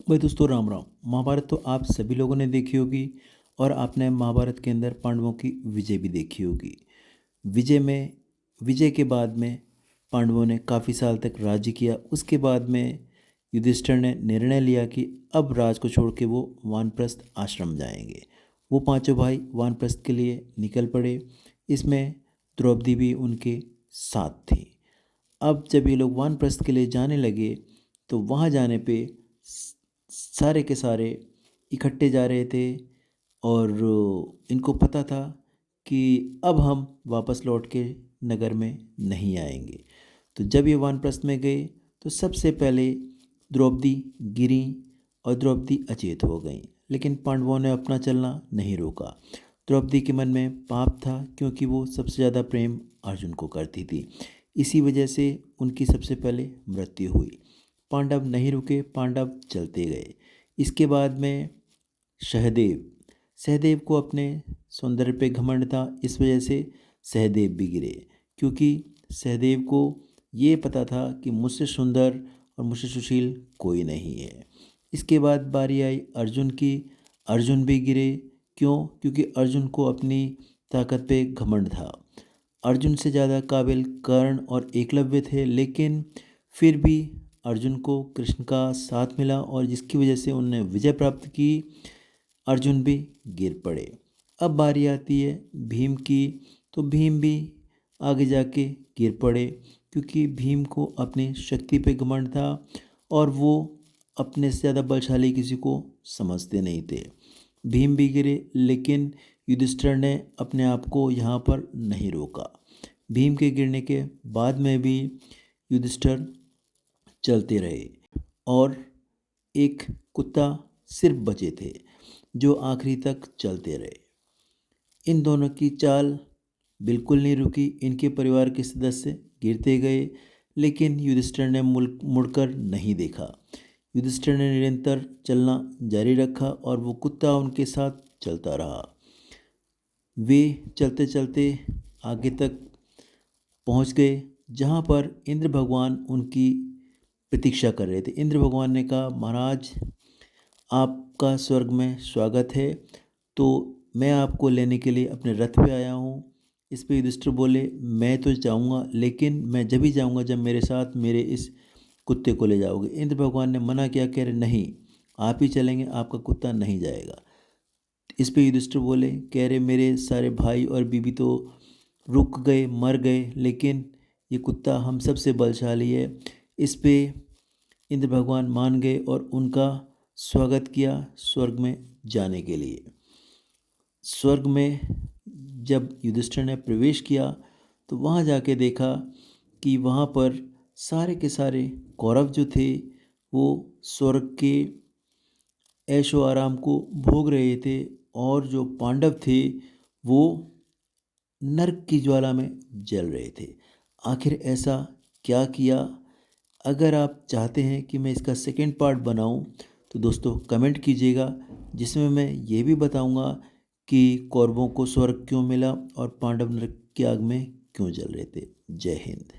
भाई दोस्तों, राम राम। महाभारत तो आप सभी लोगों ने देखी होगी और आपने महाभारत के अंदर पांडवों की विजय भी देखी होगी। विजय के बाद में पांडवों ने काफ़ी साल तक राज्य किया। उसके बाद में युधिष्ठिर ने निर्णय लिया कि अब राज को छोड़ के वो वानप्रस्थ आश्रम जाएंगे। वो पांचों भाई वानप्रस्थ के लिए निकल पड़े। इसमें द्रौपदी भी उनके साथ थी। अब जब ये लोग वानप्रस्थ के लिए जाने लगे तो वहाँ जाने पे सारे के सारे इकट्ठे जा रहे थे और इनको पता था कि अब हम वापस लौट के नगर में नहीं आएंगे। तो जब ये वानप्रस्थ में गए तो सबसे पहले द्रौपदी गिरी और द्रौपदी अचेत हो गई, लेकिन पांडवों ने अपना चलना नहीं रोका। द्रौपदी के मन में पाप था क्योंकि वो सबसे ज़्यादा प्रेम अर्जुन को करती थी। इसी वजह से उनकी सबसे पहले मृत्यु हुई। पांडव नहीं रुके, पांडव चलते गए। इसके बाद में सहदेव सहदेव को अपने सौंदर्य पे घमंड था। इस वजह से सहदेव भी गिरे, क्योंकि सहदेव को ये पता था कि मुझसे सुंदर और मुझसे सुशील कोई नहीं है। इसके बाद बारी आई अर्जुन की। अर्जुन भी गिरे। क्यों? क्योंकि अर्जुन को अपनी ताकत पे घमंड था। अर्जुन से ज़्यादा काबिल कर्ण और एकलव्य थे, लेकिन फिर भी अर्जुन को कृष्ण का साथ मिला और जिसकी वजह से उन्होंने विजय प्राप्त की। अर्जुन भी गिर पड़े। अब बारी आती है भीम की। तो भीम भी आगे जाके गिर पड़े, क्योंकि भीम को अपनी शक्ति पे घमंड था और वो अपने से ज़्यादा बलशाली किसी को समझते नहीं थे। भीम भी गिरे, लेकिन युधिष्ठिर ने अपने आप को यहाँ पर नहीं रोका। भीम के गिरने के बाद में भी युधिष्ठिर चलते रहे और एक कुत्ता सिर्फ बचे थे जो आखिरी तक चलते रहे। इन दोनों की चाल बिल्कुल नहीं रुकी। इनके परिवार के सदस्य गिरते गए, लेकिन युधिष्ठिर ने मुड़कर नहीं देखा। युधिष्ठिर ने निरंतर चलना जारी रखा और वो कुत्ता उनके साथ चलता रहा। वे चलते चलते आगे तक पहुंच गए, जहां पर इंद्र भगवान उनकी प्रतीक्षा कर रहे थे। इंद्र भगवान ने कहा, महाराज आपका स्वर्ग में स्वागत है, तो मैं आपको लेने के लिए अपने रथ पे आया हूँ। इस पे युधिष्ठिर बोले, मैं तो जाऊँगा, लेकिन मैं जब ही जाऊँगा जब मेरे साथ मेरे इस कुत्ते को ले जाओगे। इंद्र भगवान ने मना किया, कह रहे नहीं, आप ही चलेंगे, आपका कुत्ता नहीं जाएगा। इस पे युधिष्ठिर बोले, कह रहे मेरे सारे भाई और बीबी तो रुक गए, मर गए, लेकिन ये कुत्ता हम सबसे बलशाली है। इस पे इंद्र भगवान मान गए और उनका स्वागत किया स्वर्ग में जाने के लिए। स्वर्ग में जब युधिष्ठिर ने प्रवेश किया तो वहाँ जाके देखा कि वहाँ पर सारे के सारे कौरव जो थे वो स्वर्ग के ऐशो आराम को भोग रहे थे, और जो पांडव थे वो नरक की ज्वाला में जल रहे थे। आखिर ऐसा क्या किया? अगर आप चाहते हैं कि मैं इसका सेकेंड पार्ट बनाऊं तो दोस्तों कमेंट कीजिएगा, जिसमें मैं ये भी बताऊंगा कि कौरवों को स्वर्ग क्यों मिला और पांडव नरक की आग में क्यों जल रहे थे। जय हिंद।